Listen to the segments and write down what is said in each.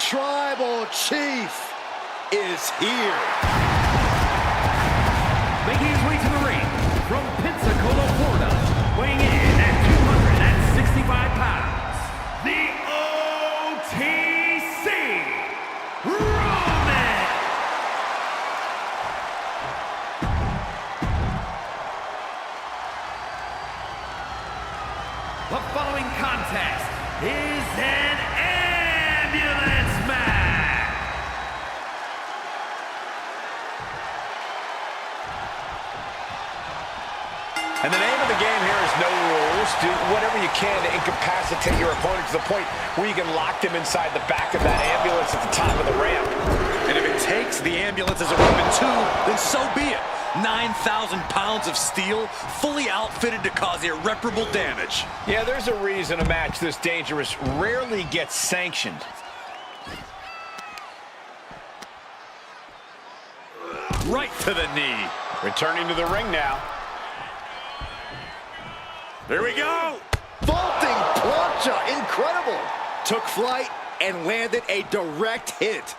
Tribal Chief is here. Making his way to the ring from Pensacola, Florida, weighing in at 265 pounds, the OTC, Roman. The following contest is an ambulance match. And the name of the game here is no rules. Do whatever you can to incapacitate your opponent to the point where you can lock them inside the back of that ambulance at the top of the ramp. And if it takes the ambulance as a weapon too, then so be it. 9,000 pounds of steel, fully outfitted to cause irreparable damage. Yeah, there's a reason a match this dangerous rarely gets sanctioned. Right to the knee. Returning to the ring now. There we go. Vaulting plancha, incredible. Took flight and landed a direct hit.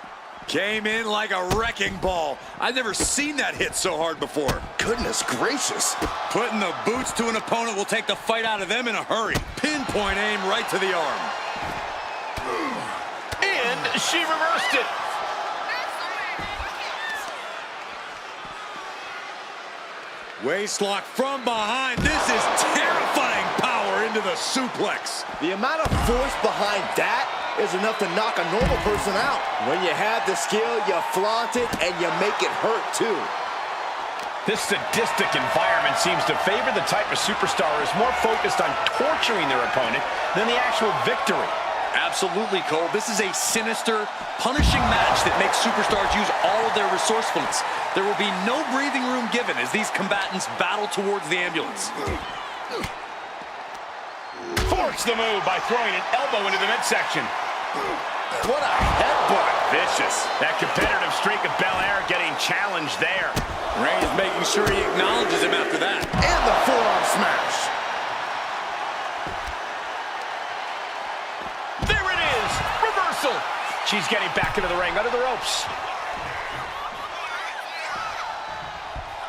Came in like a wrecking ball. I've never seen that hit so hard before. Goodness gracious. Putting the boots to an opponent will take the fight out of them in a hurry. Pinpoint aim right to the arm. And she reversed it. Waistlock from behind. This is terrifying power into the suplex. The amount of force behind that is enough to knock a normal person out. When you have the skill, you flaunt it and you make it hurt too. This sadistic environment seems to favor the type of superstar who is more focused on torturing their opponent than the actual victory. Absolutely, Cole. This is a sinister, punishing match that makes superstars use all of their resourcefulness. There will be no breathing room given as these combatants battle towards the ambulance. Force the move by throwing an elbow into the midsection. What a headbutt. Vicious. That competitive streak of Belair getting challenged there. Reigns making sure he acknowledges him after that. And the forearm smash. There it is. Reversal. She's getting back into the ring, under the ropes.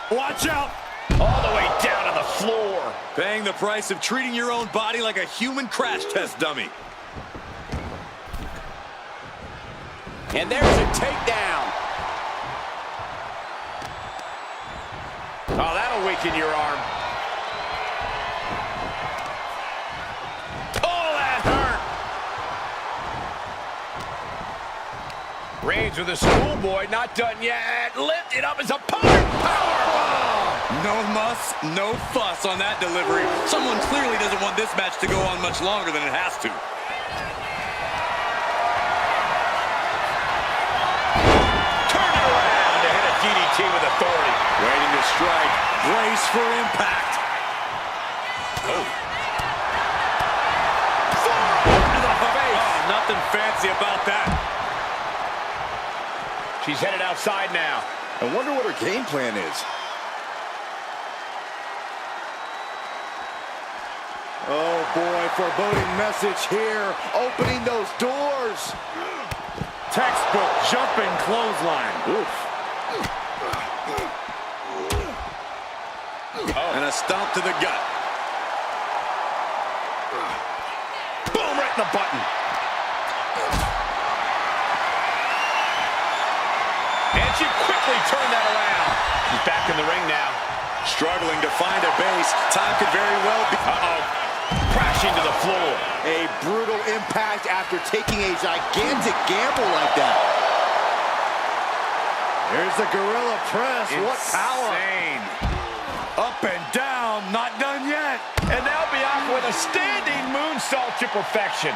Watch out. All the way down to the floor. Paying the price of treating your own body like a human crash test dummy. And there's a takedown. Oh, that'll weaken your arm. Oh, that hurt. Reigns with a schoolboy, not done yet. Lifted up his opponent. Powerbomb. No muss, no fuss on that delivery. Someone clearly doesn't want this match to go on much longer than it has to. Turn it around to hit a DDT with authority. Waiting to strike. Brace for impact. Oh. To the face. Oh, nothing fancy about that. She's headed outside now. I wonder what her game plan is. Oh boy, foreboding message here. Opening those doors. Textbook jumping clothesline. Oof. Oh. And a stomp to the gut. Boom, right in the button. And she quickly turned that around. She's back in the ring now. Struggling to find a base. Time could very well be. Uh-oh. Crashing to the floor. A brutal impact after taking a gigantic gamble like that. Here's the gorilla press. Insane. What power. Up and down, not done yet. And now Bianca with a standing moonsault to perfection.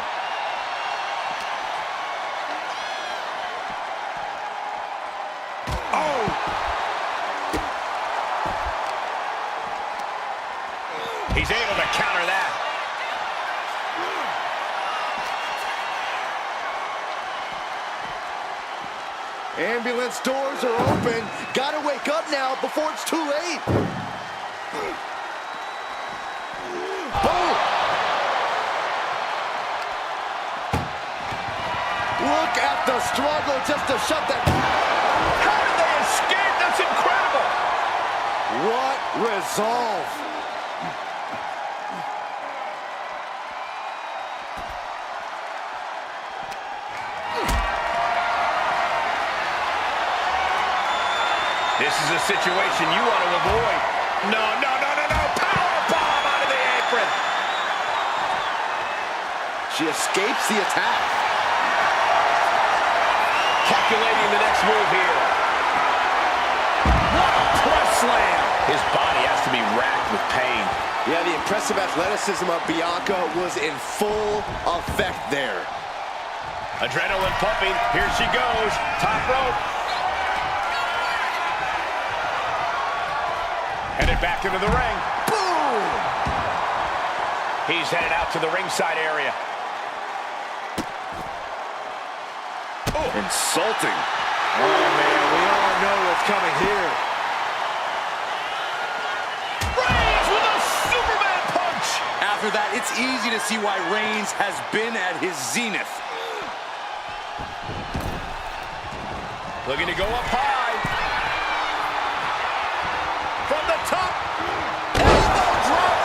Oh! He's able to counter that. Ambulance doors are open. Gotta wake up now before it's too late. Boom! Look at the struggle just to shut that. How did they escape? That's incredible. What resolve. This is a situation you want to avoid. No. Power bomb out of the apron. She escapes the attack. Calculating the next move here. What a press slam. His body has to be racked with pain. Yeah, the impressive athleticism of Bianca was in full effect there. Adrenaline pumping. Here she goes. Top rope. Headed back into the ring. Boom! He's headed out to the ringside area. Insulting. Oh, man, we all know what's coming here. Reigns with a Superman punch. After that, it's easy to see why Reigns has been at his zenith. Looking to go up high. From the top. Elbow drop.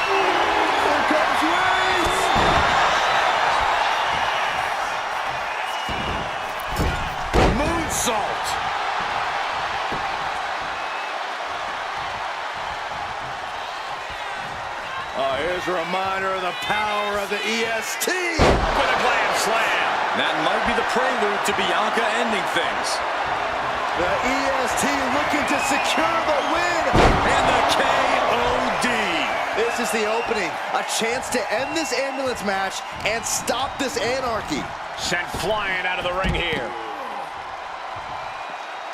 Here comes Reigns. Moonsault. Here's a reminder of the power of the EST. With a glam slam. That might be the prelude to Bianca ending things. The EST looking to secure the win. And the KOD. This is the opening. A chance to end this ambulance match and stop this anarchy. Sent flying out of the ring here.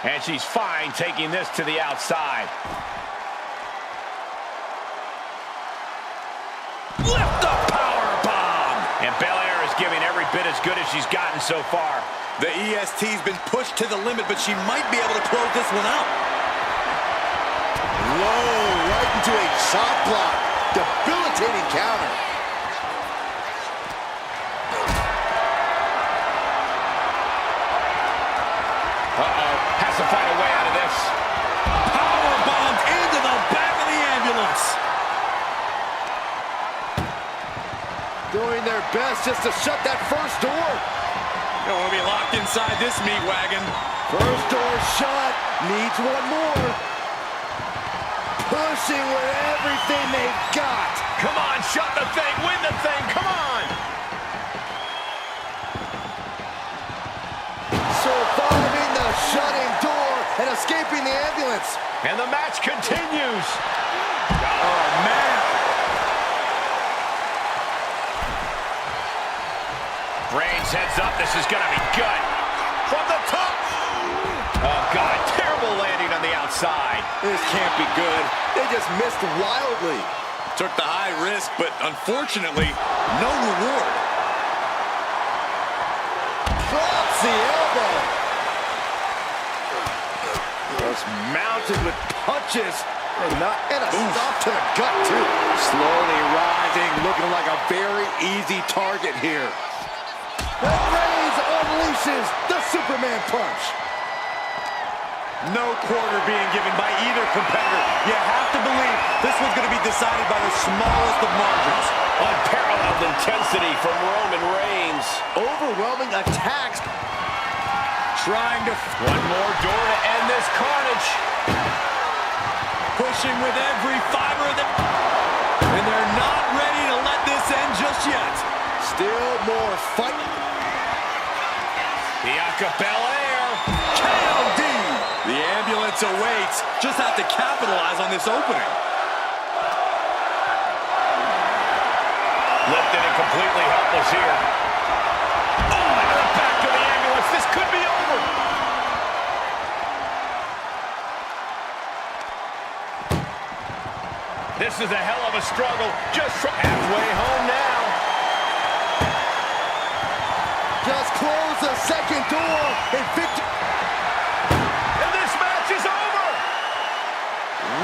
And she's fine taking this to the outside. Lift the power bomb. And Belair is giving every bit as good as she's gotten so far. The EST's been pushed to the limit, but she might be able to close this one out. Whoa, right into a chop block. Debilitating counter. Has to find a way out of this. Power bombed into the back of the ambulance. Doing their best just to shut that first door. Don't want to be locked inside this meat wagon. First door shut. Needs one more. Pushing with everything they've got. Come on, shut the thing, win the thing, come on! Surviving the shutting door and escaping the ambulance. And the match continues. Oh, man. Reigns heads up, this is gonna be good. From the top. Oh, God, terrible landing on the outside. This can't be good. They just missed wildly. Took the high risk, but unfortunately, no reward. Drops the elbow. Just mounted with punches. And a stop to the gut, too. Slowly rising, looking like a very easy target here. And Reigns unleashes the Superman punch. No quarter being given by either competitor. You have to believe this one's going to be decided by the smallest of margins. Unparalleled intensity from Roman Reigns. Overwhelming attacks. Trying to... One more door to end this carnage. Pushing with every fiber of the... And they're not ready to let this end just yet. Still more fight. Bianca Belair. KOD. The ambulance awaits. Just have to capitalize on this opening. Lifted and completely helpless here. Oh, into the back of the ambulance. This could be over. This is a hell of a struggle just from halfway home now. Just close the second door and victory. And this match is over.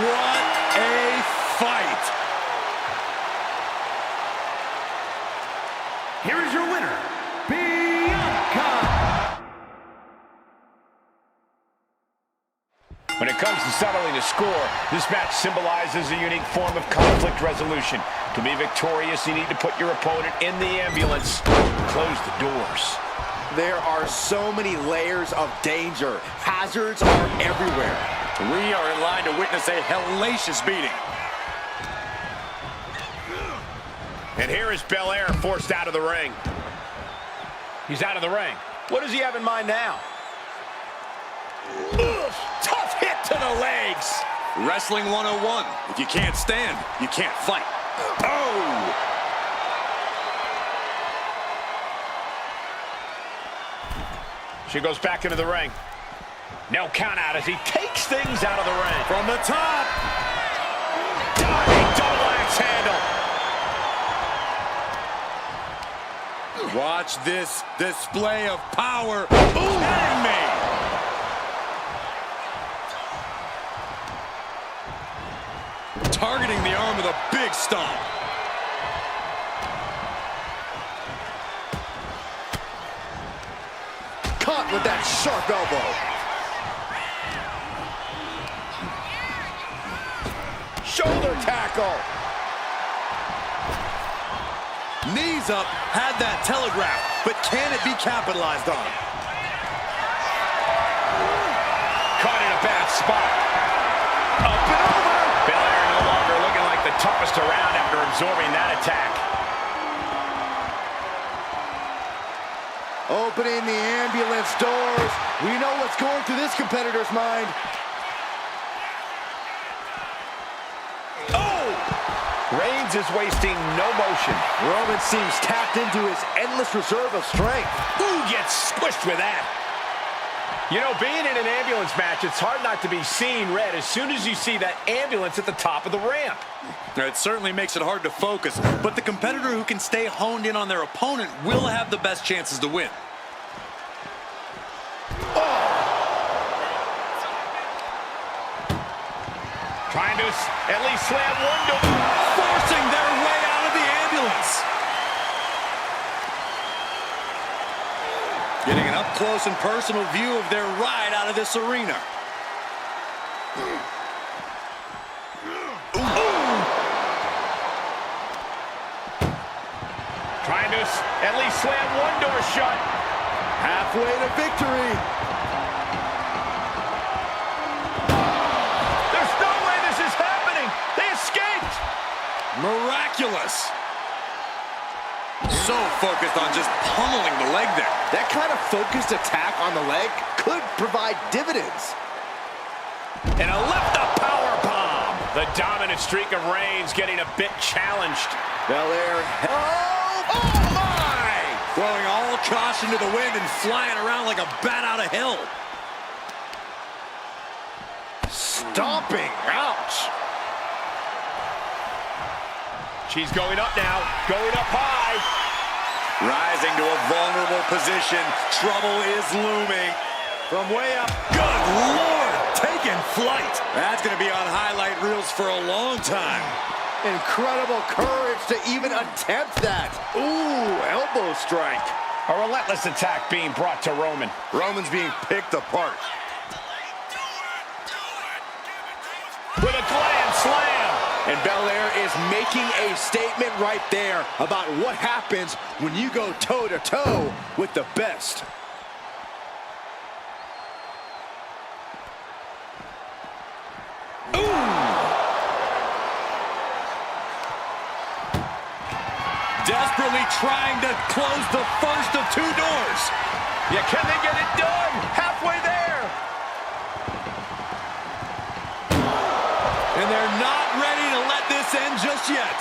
What a fight. When it comes to settling the score, this match symbolizes a unique form of conflict resolution. To be victorious, you need to put your opponent in the ambulance. Close the doors. There are so many layers of danger. Hazards are everywhere. We are in line to witness a hellacious beating. And here is Belair forced out of the ring. He's out of the ring. What does he have in mind now? Ugh, tough hit to the legs. Wrestling 101. If you can't stand, you can't fight. Oh! She goes back into the ring. No count out as he takes things out of the ring. From the top. Diving double axe handle. Watch this display of power. Ooh, kidding me. Targeting the arm with a big stomp. Caught with that sharp elbow. Shoulder tackle. Knees up, had that telegraphed, but can it be capitalized on? Caught in a bad spot. Up and over. Belair no longer looking like the toughest around after absorbing that attack. Opening the ambulance doors. We know what's going through this competitor's mind. Reigns is wasting no motion. Roman seems tapped into his endless reserve of strength. Ooh, gets squished with that. You know, being in an ambulance match, it's hard not to be seeing red as soon as you see that ambulance at the top of the ramp. It certainly makes it hard to focus, but the competitor who can stay honed in on their opponent will have the best chances to win. Trying to at least slam one door. Forcing their way out of the ambulance. Getting an up-close and personal view of their ride out of this arena. Trying to at least slam one door shut. Halfway to victory. There's no way this is happening. They escaped. Miraculous. So focused on just pummeling the leg there. That kind of focused attack on the leg could provide dividends. And a left-up power bomb. The dominant streak of Reigns getting a bit challenged. Belair. Oh my! Throwing all caution to the wind and flying around like a bat out of hell. Stomping. Ouch. She's going up now. Going up high. Rising to a vulnerable position. Trouble is looming. From way up. Good Lord! Taking flight. That's going to be on highlight reels for a long time. Incredible courage to even attempt that. Ooh, elbow strike. A relentless attack being brought to Roman. Roman's being picked apart. With a grand slam. And Belair is making a statement right there about what happens when you go toe-to-toe with the best. Desperately trying to close the first of two doors. Yeah, can they get it done? Halfway there. And they're not ready to let this end just yet.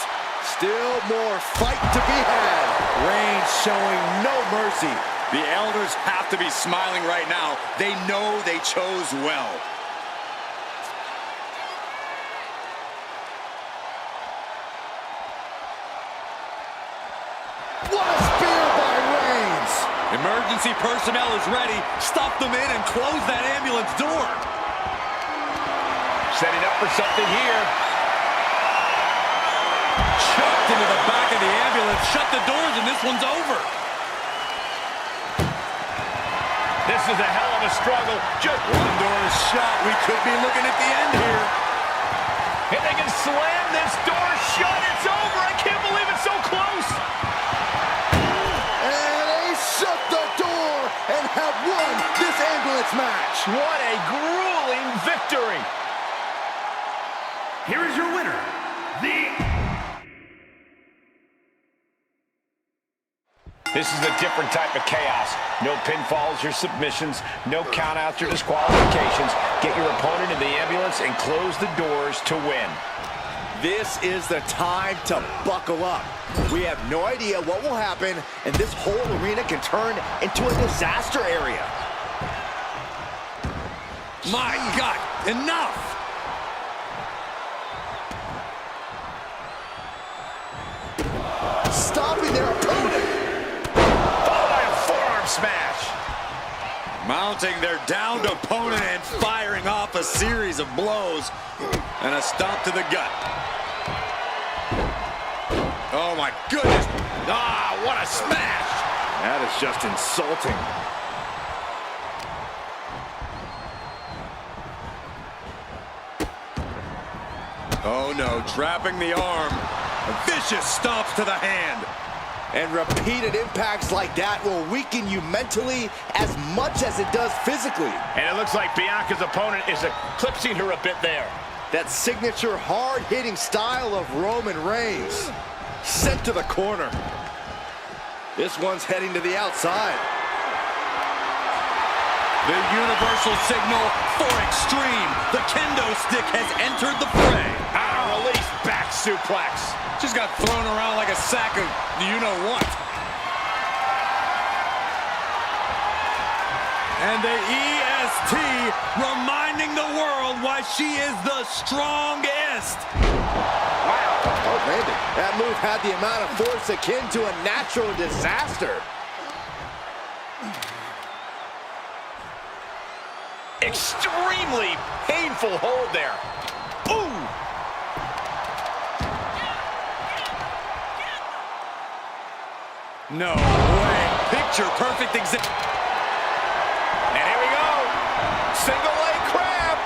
Still more fight to be had. Reigns showing no mercy. The elders have to be smiling right now. They know they chose well. What a spear by Reigns! Emergency personnel is ready. Stuff them in and close that ambulance door. Setting up for something here. Chucked into the back of the ambulance. Shut the doors and this one's over. This is a hell of a struggle. Just one door is shot. We could be looking at the end here. if they can slam this door shut, it's over. I can't believe it's so close. And they shut the door and have won this ambulance match. What a grueling victory. Here is your winner, This is a different type of chaos. No pinfalls or submissions, no countouts or disqualifications. Get your opponent in the ambulance and close the doors to win. This is the time to buckle up. We have no idea what will happen, and this whole arena can turn into a disaster area. My God, enough! Stopping their opponent. Followed by a forearm smash. Mounting their downed opponent and firing off a series of blows. And a stomp to the gut. Oh my goodness. Ah, what a smash. That is just insulting. Oh no, trapping the arm. Vicious stomps to the hand. And repeated impacts like that will weaken you mentally as much as it does physically. And it looks like Bianca's opponent is eclipsing her a bit there. That signature hard-hitting style of Roman Reigns. Sent to the corner. This one's heading to the outside. The universal signal for extreme. The kendo stick has entered the fray. Release back suplex. Just got thrown around like a sack of you-know-what. And the EST reminding the world why she is the strongest. Wow. Oh, landed. That move had the amount of force akin to a natural disaster. Extremely painful hold there. Ooh! No way. Picture perfect example. And here we go. Single leg crab.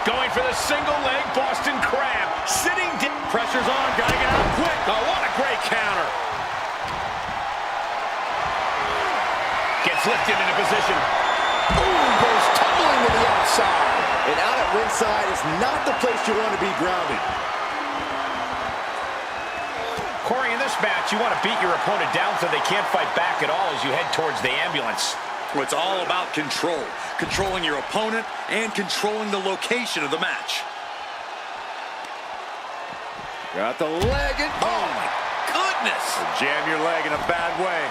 Going for the single leg Boston crab. Sitting deep. Pressure's on. Gotta get out quick. Oh, what a great counter. Gets lifted into position. Ooh, goes tumbling to the outside. And out at ringside is not the place you want to be grounded. Corey, in this match, you want to beat your opponent down so they can't fight back at all as you head towards the ambulance. Well, it's all about control. Controlling your opponent and controlling the location of the match. Got the leg and Oh, my goodness. jam your leg in a bad way.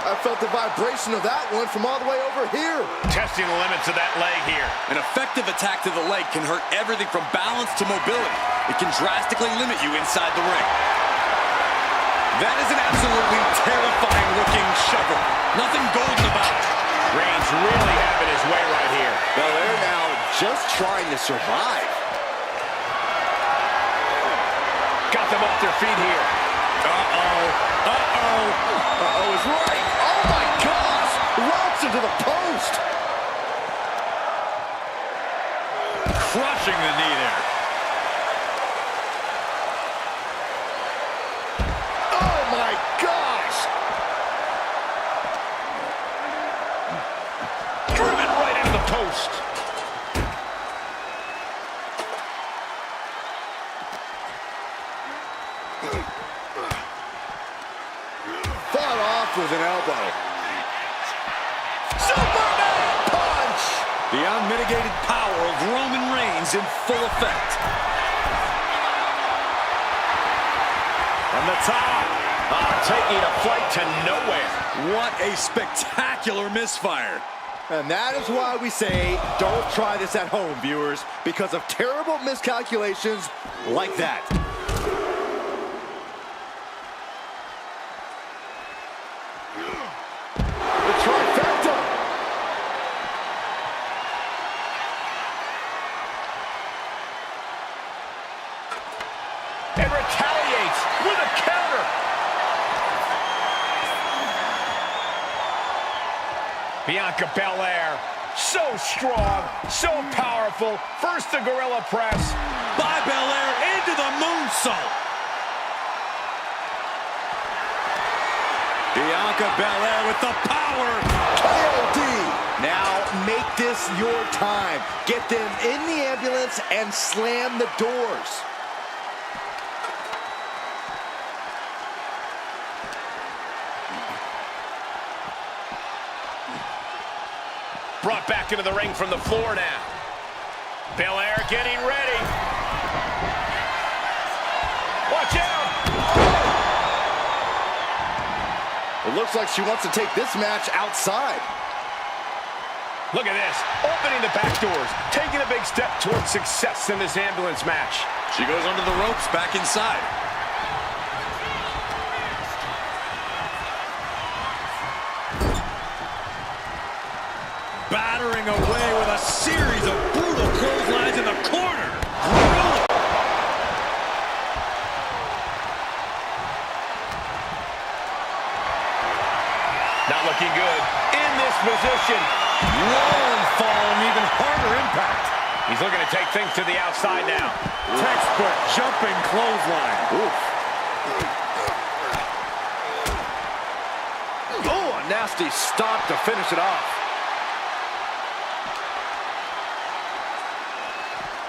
I felt the vibration of that one from all the way over here. Testing the limits of that leg here. An effective attack to the leg can hurt everything from balance to mobility. It can drastically limit you inside the ring. That is an absolutely terrifying-looking shovel. Nothing golden about it. Reigns really having his way right here. Well, they're now just trying to survive. Got them off their feet here. Uh-oh. Uh-oh. Uh-oh is right. Oh, my gosh. Routes into the post. Crushing the knee there. Oh, my gosh. Driven right into the post. Fought off with an elbow. Superman punch. The unmitigated power of Roman Reigns in full effect. From the top. Taking a flight to nowhere. What a spectacular misfire. And that is why we say, don't try this at home, viewers, because of terrible miscalculations like that. The trifecta. And retaliates with a counter. Bianca Belair, so strong, so powerful. First the gorilla press. By Belair into the moonsault. Bianca Belair with the power. KOD. Now make this your time. Get them in the ambulance and slam the doors. Brought back into the ring from the floor now. Belair getting ready. Watch out! It looks like she wants to take this match outside. Look at this, opening the back doors, taking a big step towards success in this ambulance match. She goes under the ropes, back inside. Battering away with a series of brutal clotheslines in the corner. Brutal. Not looking good in this position. Long fall and even harder impact. He's looking to take things to the outside now. Textbook jumping clothesline. Oof. Oh, a nasty stop to finish it off.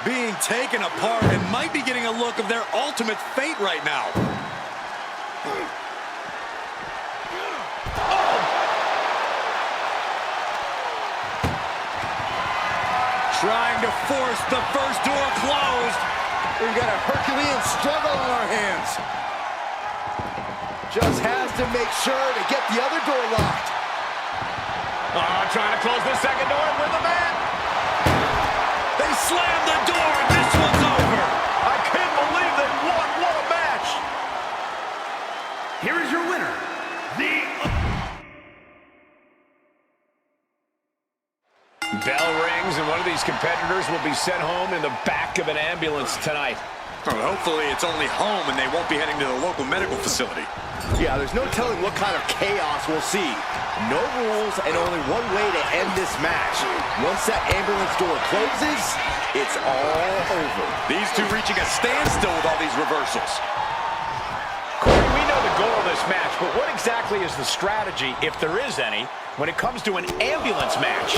Being taken apart and might be getting a look of their ultimate fate right now. Trying to force the first door closed. We've got a Herculean struggle on our hands. Just has to make sure to get the other door locked. Trying to close the second door with the man. They slammed the door and this one's over. I can't believe they won. What a match. Here is your winner, Bell rings, and one of these competitors will be sent home in the back of an ambulance tonight. Well, hopefully it's only home and they won't be heading to the local medical facility. Yeah, there's no telling what kind of chaos we'll see. No rules and only one way to end this match. Once that ambulance door closes, it's all over. These two reaching a standstill with all these reversals. Corey, we know the goal of this match, but what exactly is the strategy, if there is any, when it comes to an ambulance match?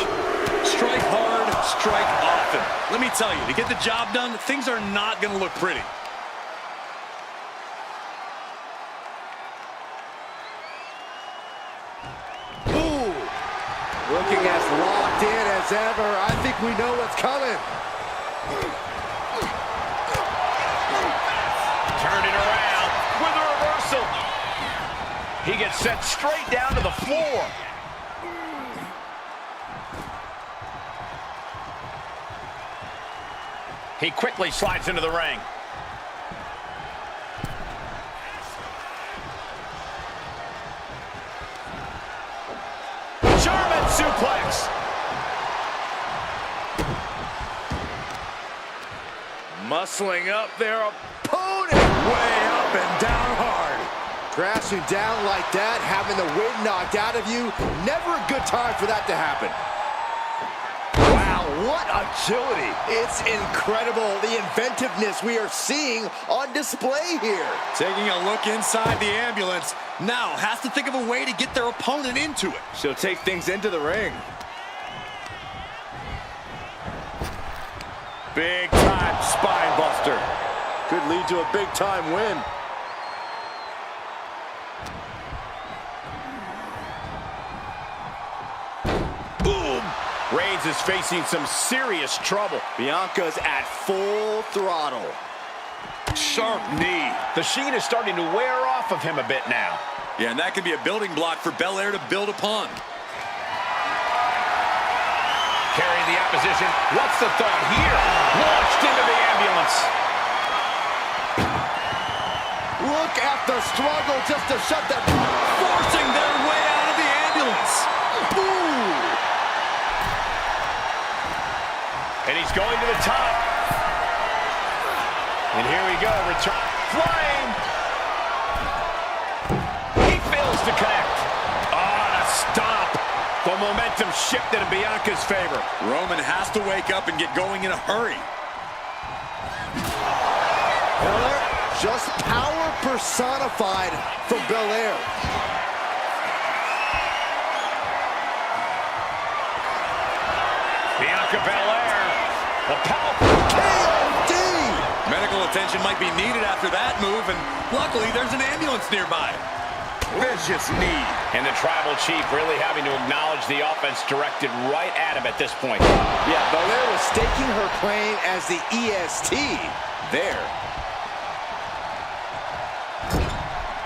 Strike hard, strike often. Let me tell you, to get the job done, things are not going to look pretty. Ooh, looking as locked in as ever. I think we know what's coming. Turn it around with a reversal. He gets sent straight down to the floor. He quickly slides into the ring. German suplex. Muscling up their opponent. Way up and down hard. Crashing down like that, having the wind knocked out of you. Never a good time for that to happen. Wow, what agility. It's incredible, the inventiveness we are seeing on display here. Taking a look inside the ambulance. Now has to think of a way to get their opponent into it. She'll take things into the ring. Big time spine buster. Could lead to a big time win. Boom! Reigns is facing some serious trouble. Bianca's at full throttle. Sharp knee. The sheen is starting to wear off of him a bit now. Yeah, and that could be a building block for Belair to build upon. Carrying the opposition. What's the thought here? Launched into the ambulance. Look at the struggle just to shut them. Forcing their way out of the ambulance. Ooh. And he's going to the top. And here we go. Return. Flying. He fails to connect. Oh, a stop. The momentum shifted in Bianca's favor. Roman has to wake up and get going in a hurry. Belair, just power personified from Belair. Bianca Belair, a powerful KOD! Medical attention might be needed after that move, and luckily there's an ambulance nearby. vicious knee. And the Tribal Chief really having to acknowledge the offense directed right at him at this point. Yeah, Belair was staking her claim as the EST there.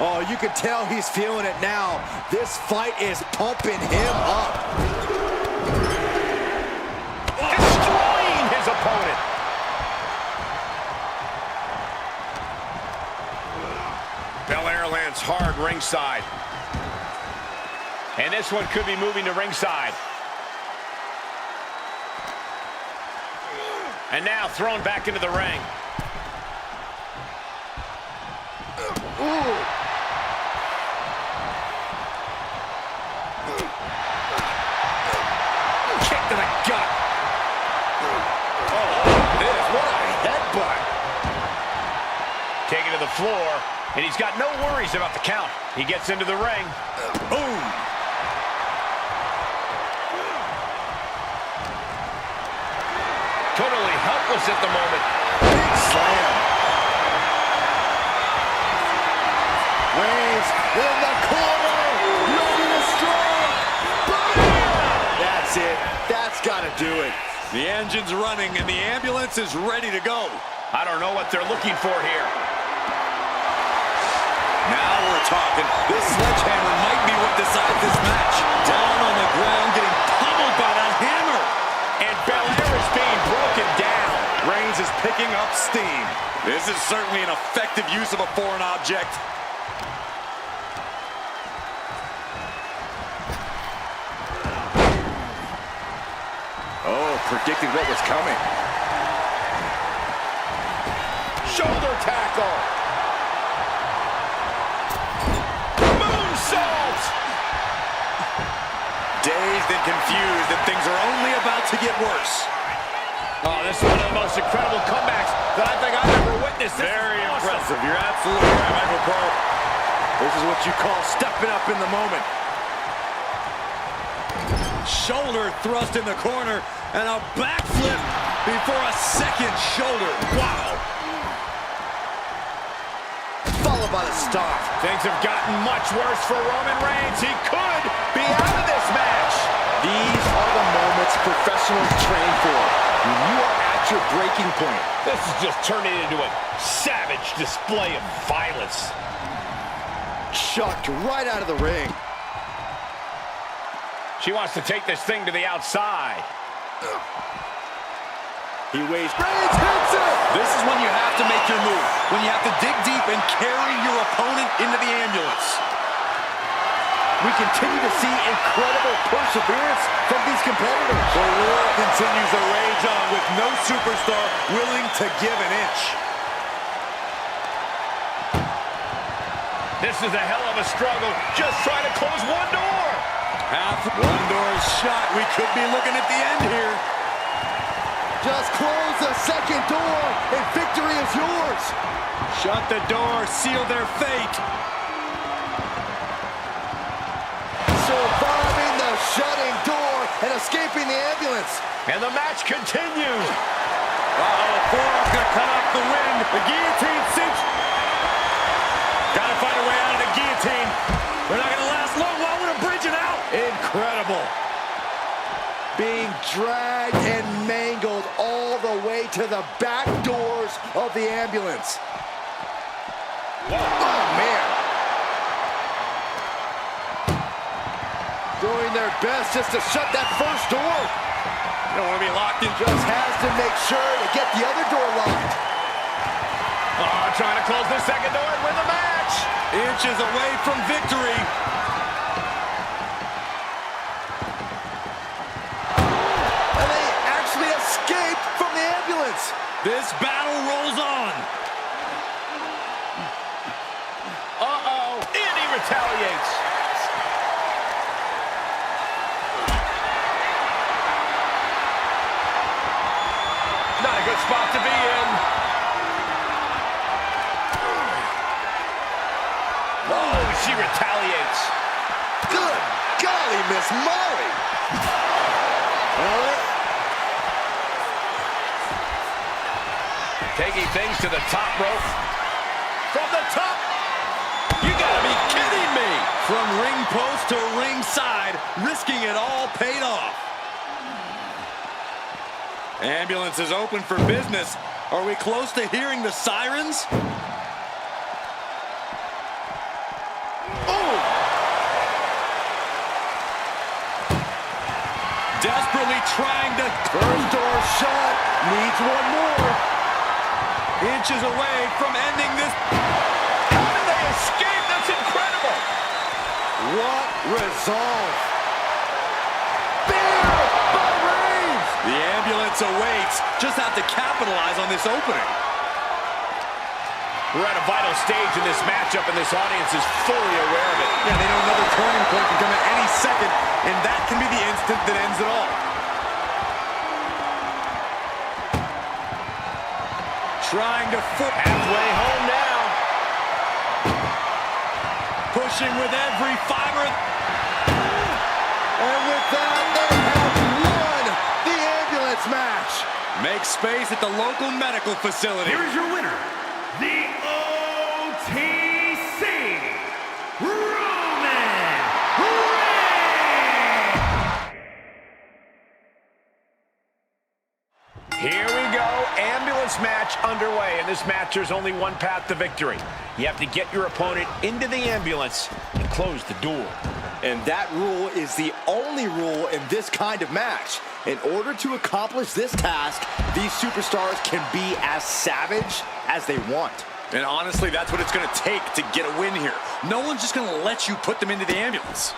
Oh, you can tell he's feeling it now. This fight is pumping him up. Destroying his opponent. Belair lands hard ringside. And this one could be moving to ringside. And now thrown back into the ring. Ooh. Kick to the gut. Oh, this, what a headbutt. Taken to the floor, and he's got no worries about the count. He gets into the ring. Boom. Totally helpless at the moment. Big slam. Reigns in the corner. Ready to strike. That's it. That's got to do it. The engine's running and the ambulance is ready to go. I don't know what they're looking for here. Now we're talking. This sledgehammer might be what decides this match. Down on the ground, getting pummeled by that hammer. And Belair is being broken down. Reigns is picking up steam. This is certainly an effective use of a foreign object. Oh, predicted what was coming. Shoulder tackle. Moonsault! Dazed and confused, and things are only about to get worse. Oh, this is one of the most incredible comebacks that I think I've ever witnessed. Very awesome. impressive. You're absolutely right, Michael Cole. This is what you call stepping up in the moment. Shoulder thrust in the corner, and a backflip before a second shoulder. Wow. Followed by the stomp. Things have gotten much worse for Roman Reigns. He could be out of this match. These are the moments professionals train for. When you are at your breaking point. This is just turning into a savage display of violence. Chucked right out of the ring. She wants to take this thing to the outside. He weighs. Reigns hits it! This is when you have to make your move. When you have to dig deep and carry your opponent into the ambulance. We continue to see incredible perseverance from these competitors. The war continues to rage on with no superstar willing to give an inch. This is a hell of a struggle. Just trying to close one door. One door is shut. We could be looking at the end here. Just close the second door and victory is yours. Shut the door, seal their fate. Surviving the shutting door and escaping the ambulance. And the match continues. Uh-oh, forearm's gonna cut off the wind. The guillotine sinks. Gotta find a way out of the guillotine. They're not gonna last long. Why would a bridging out? Incredible. Being dragged and mangled all the way to the back doors of the ambulance. Whoa. Oh, man. Doing their best just to shut that first door. You don't want to be locked in. Just has to make sure to get the other door locked. Oh, trying to close the second door and win the match. Inches away from victory. And they actually escaped from the ambulance. This battle rolls on. Uh-oh. And he retaliates. Miss Molly. Taking things to the top rope. From the top. You gotta be kidding me! From ring post to ringside, risking it all paid off. Ambulance is open for business. Are we close to hearing the sirens? Oh! Desperately trying to... First door shut. Needs one more. Inches away from ending this. How did they escape? That's incredible. What resolve. Spear by Reigns. The ambulance awaits. Just have to capitalize on this opening. We're at a vital stage in this matchup, and this audience is fully aware of it. Yeah, they know another turning point can come at any second, and that can be the instant that ends it all. Trying to halfway home now. Pushing with every fiber. And with that, they have won the ambulance match. Make space at the local medical facility. Here is your winner, the OTC Roman Reigns. Here we go. Ambulance match underway. In this match, there's only one path to victory. You have to get your opponent into the ambulance and close the door. And that rule is the only rule in this kind of match. In order to accomplish this task, these superstars can be as savage as they want. And honestly, that's what it's going to take to get a win here. No one's just going to let you put them into the ambulance.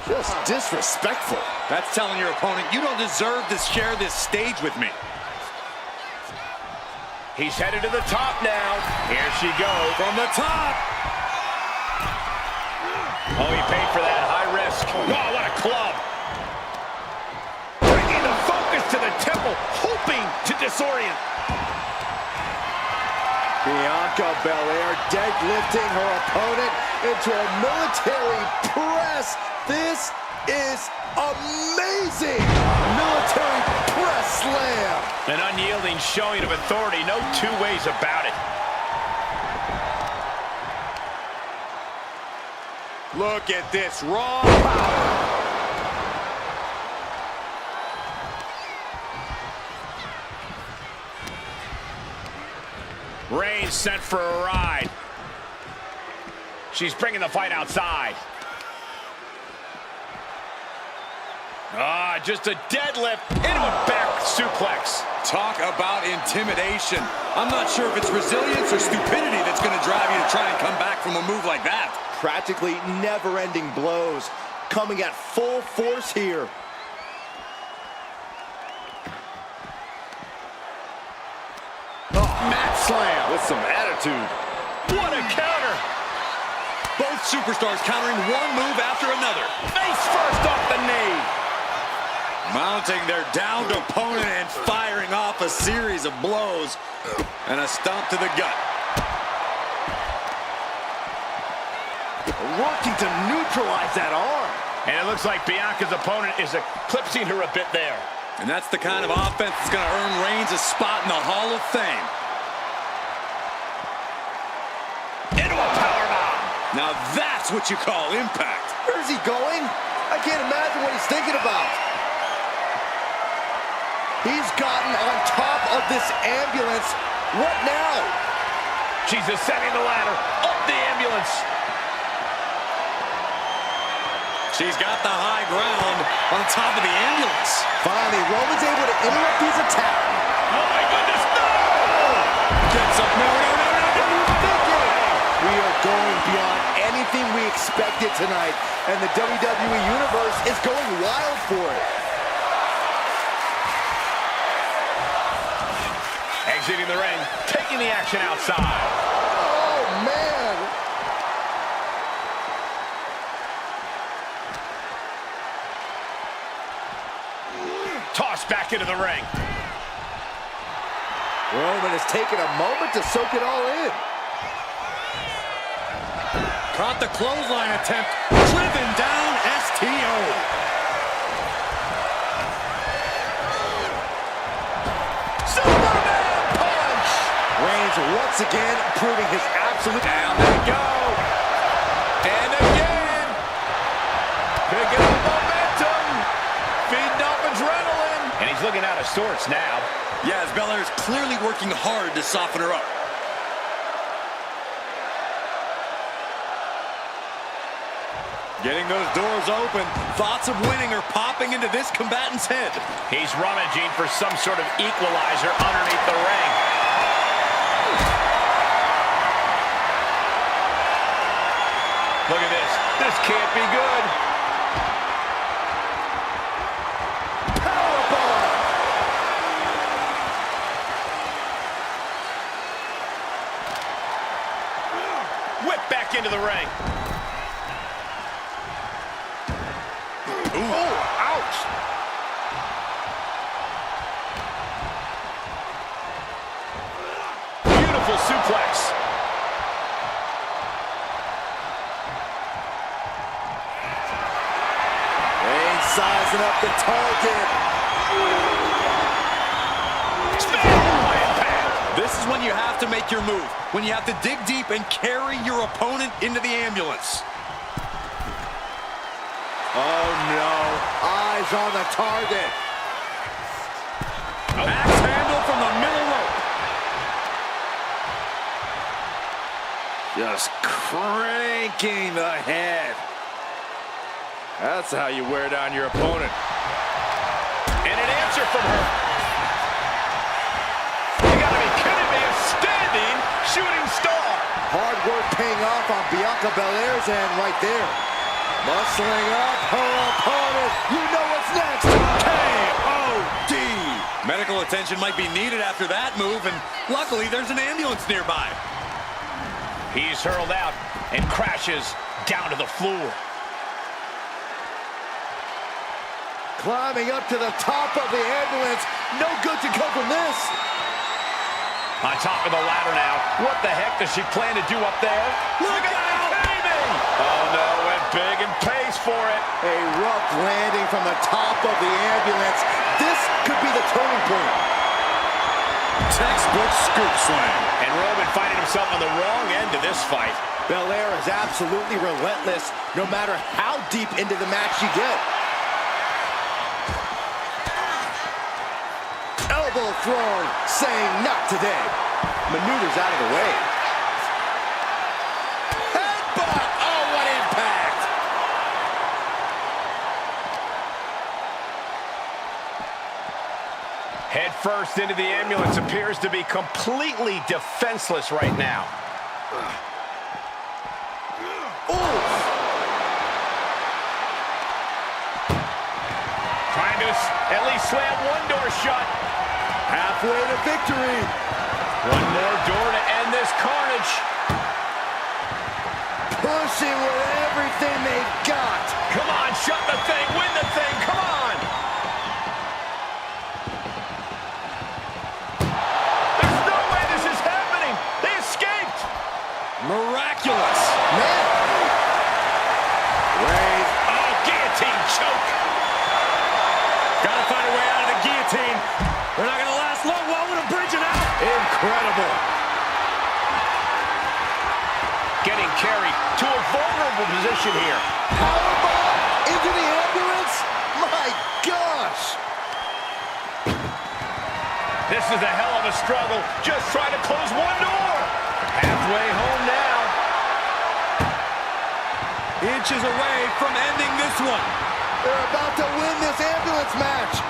Just disrespectful. That's telling your opponent, you don't deserve to share this stage with me. He's headed to the top now. Here she goes. From the top. Oh, he paid for that. High risk. Wow, what a club. Bringing the focus to the temple, hoping to disorient. Bianca Belair deadlifting her opponent into a military press. This is amazing. Military press slam. An unyielding showing of authority. No two ways about it. Look at this raw power. Reigns sent for a ride. She's bringing the fight outside. Just a deadlift into a back suplex. Talk about intimidation. I'm not sure if it's resilience or stupidity that's going to drive you to try and come back from a move like that. Practically never-ending blows coming at full force here. Mat slam with some attitude. What a counter. Both superstars countering one move after another. Face first off the knee. Mounting their downed opponent and firing off a series of blows. And a stomp to the gut. Working to neutralize that arm. And it looks like Bianca's opponent is eclipsing her a bit there. And that's the kind of offense that's going to earn Reigns a spot in the Hall of Fame. Into a powerbomb. Now that's what you call impact. Where's he going? I can't imagine what he's thinking about. He's gotten on top of this ambulance. What now? She's ascending the ladder. Up the ambulance. She's got the high ground on top of the ambulance. Finally, Roman's able to interrupt his attack. Oh my goodness, no! Gets up, no. We are going beyond anything we expected tonight, and the WWE Universe is going wild for it. Exiting the ring, taking the action outside. Oh, man. Tossed back into the ring. Roman has taken a moment to soak it all in. Caught the clothesline attempt. Driven down ST. once again proving his absolute... Down they go. And again. Picking up momentum. Feeding off adrenaline. And he's looking out of sorts now. Yeah, as Belair is clearly working hard to soften her up. Getting those doors open. Thoughts of winning are popping into this combatant's head. He's rummaging for some sort of equalizer underneath the ring. Look at this. This can't be good. Powerbomb! Whip back into the ring. Ooh. Oh, ouch! Beautiful suplex. Sizing up the target. Spinning impact. This is when you have to make your move. When you have to dig deep and carry your opponent into the ambulance. Oh no, eyes on the target. Axe handle from the middle rope. Just cranking the head. That's how you wear down your opponent. And an answer from her. You gotta be kidding me, a standing shooting star. Hard work paying off on Bianca Belair's end right there. Muscling up her opponent. You know what's next. K.O.D. Medical attention might be needed after that move, and luckily there's an ambulance nearby. He's hurled out and crashes down to the floor. Climbing up to the top of the ambulance. No good to come from this. On top of the ladder now. What the heck does she plan to do up there? Look out! Oh no, went big and pays for it. A rough landing from the top of the ambulance. This could be the turning point. Textbook scoop slam. And Roman finding himself on the wrong end of this fight. Belair is absolutely relentless, no matter how deep into the match you get. Elbow thrown, saying not today. Maneuvers out of the way. Headbutt! Oh, what impact! Head first into the ambulance, appears to be completely defenseless right now. Trying to at least slam one door shut. Halfway to victory. One more door to end this carnage. Pushing with everything they've got. Come on, shut the thing, win the thing, come on! There's no way this is happening! They escaped! Miraculous. Man. Raise. Oh, guillotine choke! Gotta find a way out of the guillotine. They're not gonna last long. Well, with a bridge and out. Incredible. Getting carried to a vulnerable position here. Powerbomb into the ambulance? My gosh. This is a hell of a struggle. Just trying to close one door. Halfway home now. Inches away from ending this one. They're about to win this ambulance match.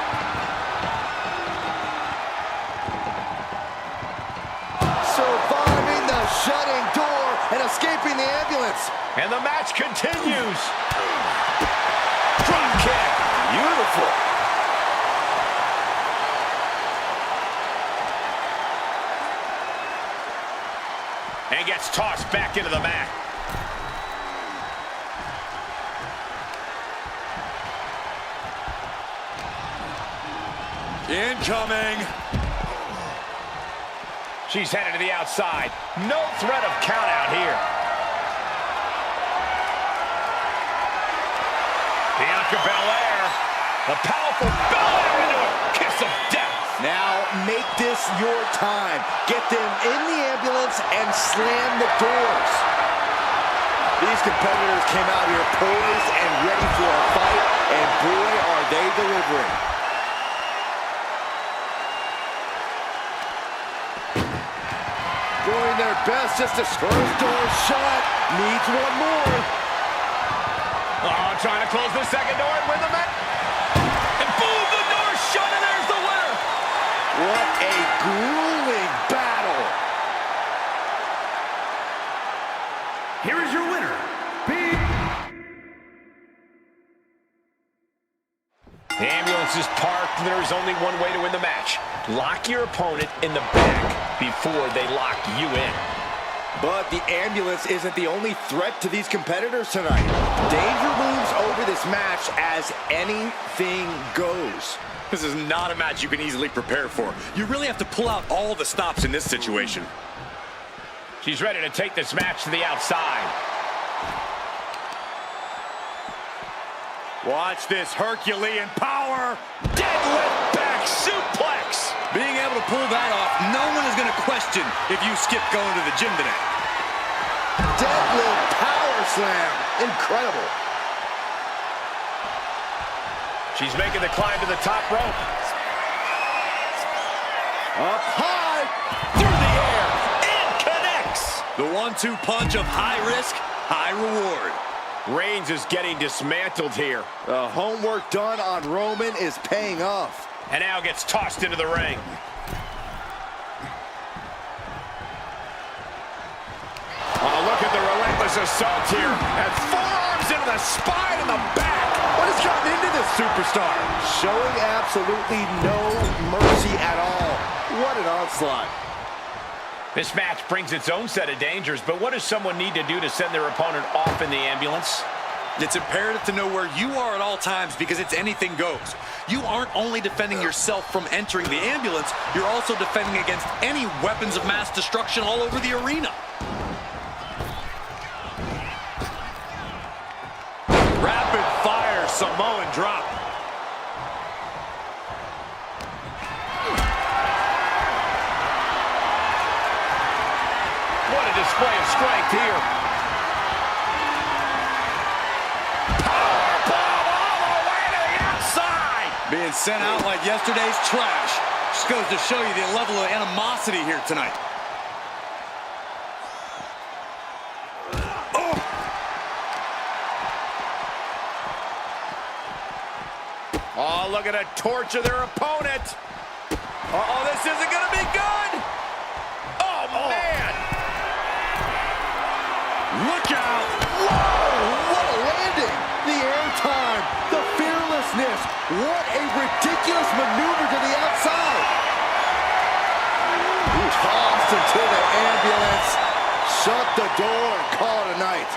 Surviving the shutting door and escaping the ambulance. And the match continues. Drop kick. Beautiful. And gets tossed back into the mat. Incoming. She's headed to the outside. No threat of count out here. Bianca Belair. The powerful Belair into a kiss of death. Now make this your time. Get them in the ambulance and slam the doors. These competitors came out here poised and ready for a fight, and boy, are they delivering. Doing their best just to first door shut. Needs one more. Oh, trying to close the second door and win the match. And boom, the door's shut, and there's the winner. What a grueling battle. Here is your winner, The ambulance is parked, and there's only one way to win the match. Lock your opponent in the back before they lock you in. But the ambulance isn't the only threat to these competitors tonight. Danger looms over this match as anything goes. This is not a match you can easily prepare for. You really have to pull out all the stops in this situation. She's ready to take this match to the outside. Watch this Herculean power. Deadlift back suplex. Being able to pull that off, no one is going to question if you skip going to the gym today. Deadlift power slam. Incredible. She's making the climb to the top rope. Up high. Through the air. It connects. The 1-2 punch of high risk, high reward. Reigns is getting dismantled here. The homework done on Roman is paying off. And now gets tossed into the ring. Oh, look at the relentless assault here. And forearms into the spine and the back. What has gotten into this superstar? Showing absolutely no mercy at all. What an onslaught. This match brings its own set of dangers, but what does someone need to do to send their opponent off in the ambulance? It's imperative to know where you are at all times because it's anything goes. You aren't only defending yourself from entering the ambulance, you're also defending against any weapons of mass destruction all over the arena. Rapid fire Samoan drop. What a display of strength here. Powerbomb all the way to the outside. Being sent out like yesterday's trash. Just goes to show you the level of animosity here tonight. Oh, look at it torture their opponent. Uh-oh, this isn't going to be good. Oh, man. Look out! Whoa, what a landing! The airtime, the fearlessness. What a ridiculous maneuver to the outside. Tossed into the ambulance. Shut the door and call it a night.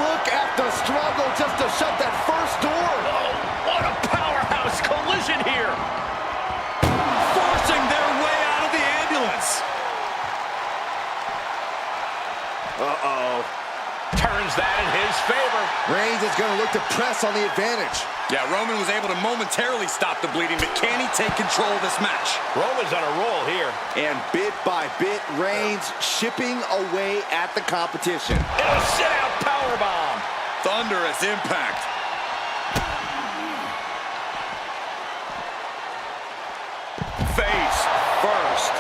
Look at the struggle just to shut that first door. Oh, what a powerhouse collision here. Forcing their way out of the ambulance. Uh-oh. Turns that in his favor. Reigns is going to look to press on the advantage. Yeah, Roman was able to momentarily stop the bleeding, but can he take control of this match? Roman's on a roll here. And bit by bit, Reigns chipping away at the competition. And a sit-out powerbomb. Thunderous impact. Face first.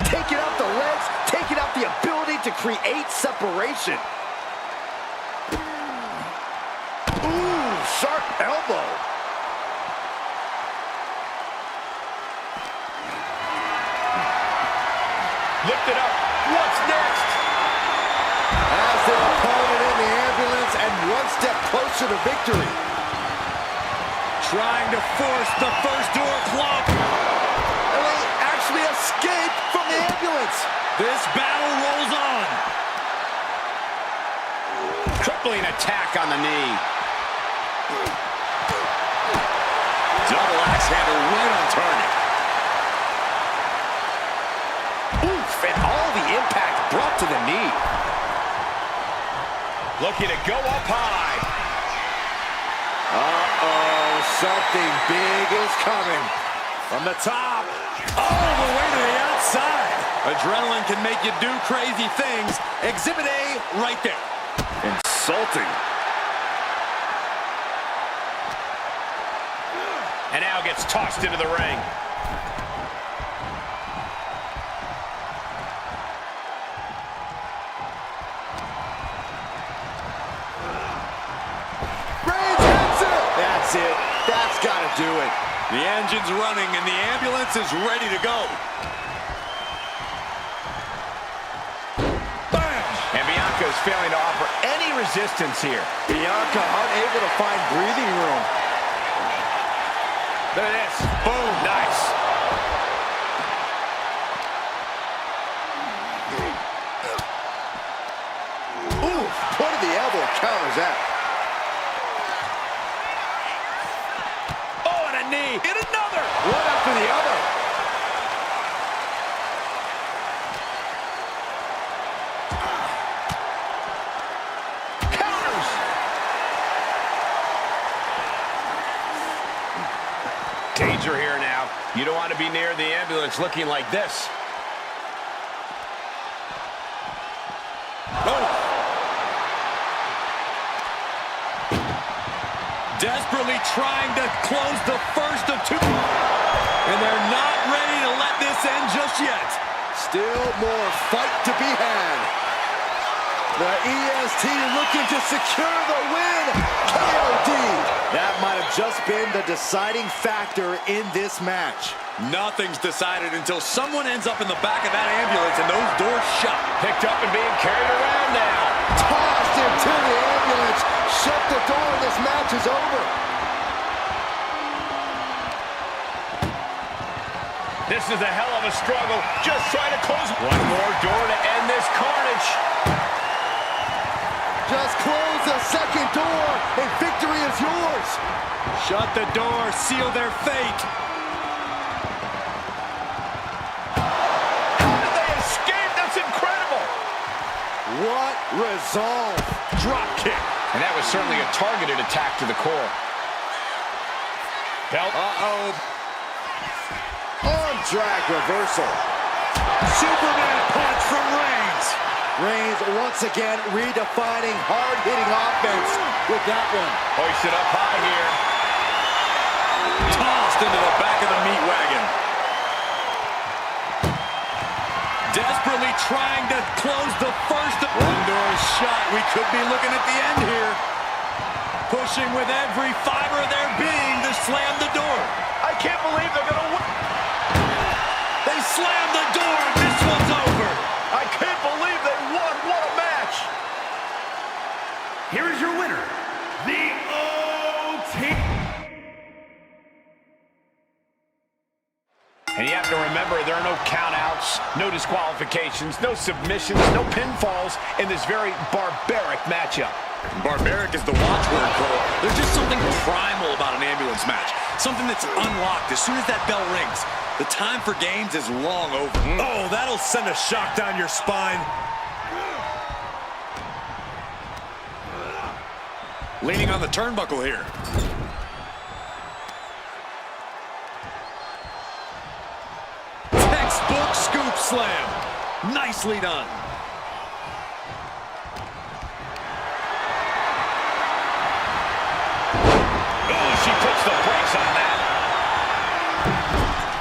Taking out the legs, taking out the ability to create separation. Ooh, sharp elbow. Lift it up. What's next? As their opponent in the ambulance and one step closer to victory. Trying to force the first door plump. And they actually escape from the ambulance. This battle rolls on. Crippling attack on the knee. Double axe handle right on target. Oof, and all the impact brought to the knee. Looking to go up high. Uh-oh, something big is coming. From the top, all the way to the outside. Adrenaline can make you do crazy things. Exhibit A right there. Insulting. And now gets tossed into the ring. Reigns hits it. That's it. That's got to do it. The engine's running and the ambulance is ready to go. Bam! And Bianca is failing to offer any resistance here. Bianca unable to find breathing room. Look at this. Boom. Nice. Ooh, point of the elbow counters that. Oh, and a knee. And another. One after the other. Counters. Danger here now. You don't want to be near the ambulance looking like this. Desperately trying to close the first of two. And they're not ready to let this end just yet. Still more fight to be had. The EST looking to secure the win. KOD. That might have just been the deciding factor in this match. Nothing's decided until someone ends up in the back of that ambulance and those doors shut. Picked up and being carried around now. Tossed into the ambulance. Shut the door. This match is over. This is a hell of a struggle. Just trying to close one more door to end this carnage. Just close the second door and victory is yours. Shut the door, seal their fate. How did they escape? That's incredible. What resolve. Drop kick. And that was certainly a targeted attack to the core. Belt. Uh-oh. Arm drag reversal. Superman punch from Reigns. Reigns once again redefining hard-hitting offense with that one. Hoisted up high here. Tossed into the back of the meat wagon. Desperately trying to close the first. One door is shut. We could be looking at the end here. Pushing with every fiber of their being to slam the door. I can't believe they're going to win. They slam the door. This one's over. I can't believe they won. What a match. Here is your winner, the OT. And you have to remember, there are no countouts, no disqualifications, no submissions, no pinfalls in this very barbaric matchup. Barbaric is the watchword, Cole. There's just something primal about an ambulance match. Something that's unlocked as soon as that bell rings. The time for games is long over. Oh, that'll send a shock down your spine. Leaning on the turnbuckle here. Textbook scoop slam. Nicely done. Oh, she puts the brakes on that.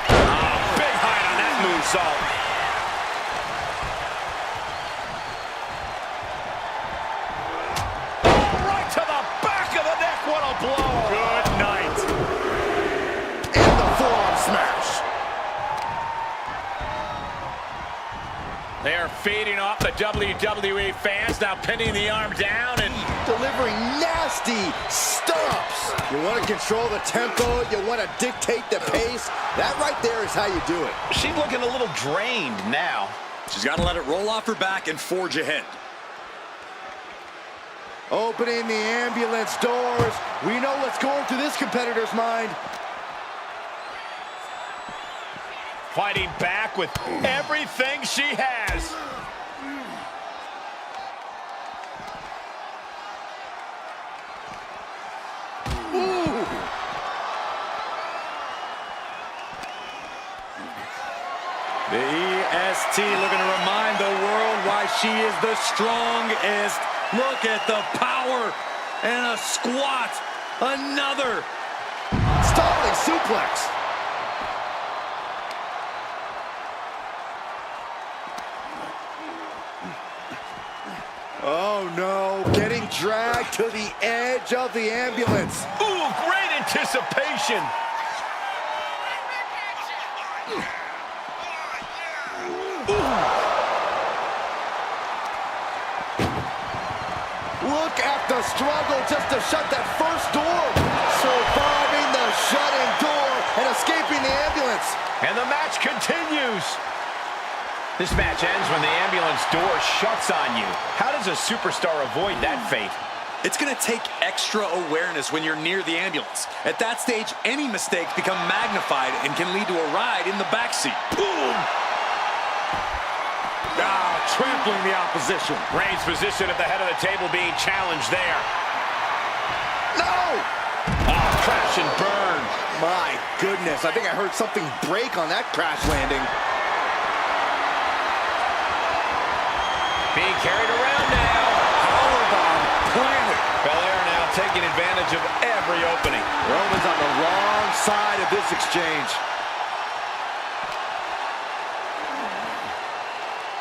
Oh, big height on that moonsault. Oh, right to the back of the neck. What a blow. Good night. And the forearm smash. They are feeding off the WWE fans, now pinning the arm down and Delivering nasty stomps. You want to control the tempo. You want to dictate the pace. That right there is how you do it. she's looking a little drained now. She's got to let it roll off her back and forge ahead. Opening the ambulance doors. We know what's going through this competitor's mind. Fighting back with everything she has. Whoa! she is the strongest. Look at the power. And a squat. Another. Stalling suplex. Oh no, getting dragged to the edge of the ambulance. Ooh, great anticipation. Look at the struggle just to shut that first door. Surviving the shutting door and escaping the ambulance. And the match continues. This match ends when the ambulance door shuts on you. How does a superstar avoid that fate? It's going to take extra awareness when you're near the ambulance. At that stage, any mistakes become magnified and can lead to a ride in the backseat. Boom! Ah, trampling the opposition. Reigns' position at the head of the table being challenged there. No! Oh, crash and burn. My goodness, I think I heard something break on that crash landing. Being carried around now. Powerbomb planted. Belair now taking advantage of every opening. Roman's on the wrong side of this exchange.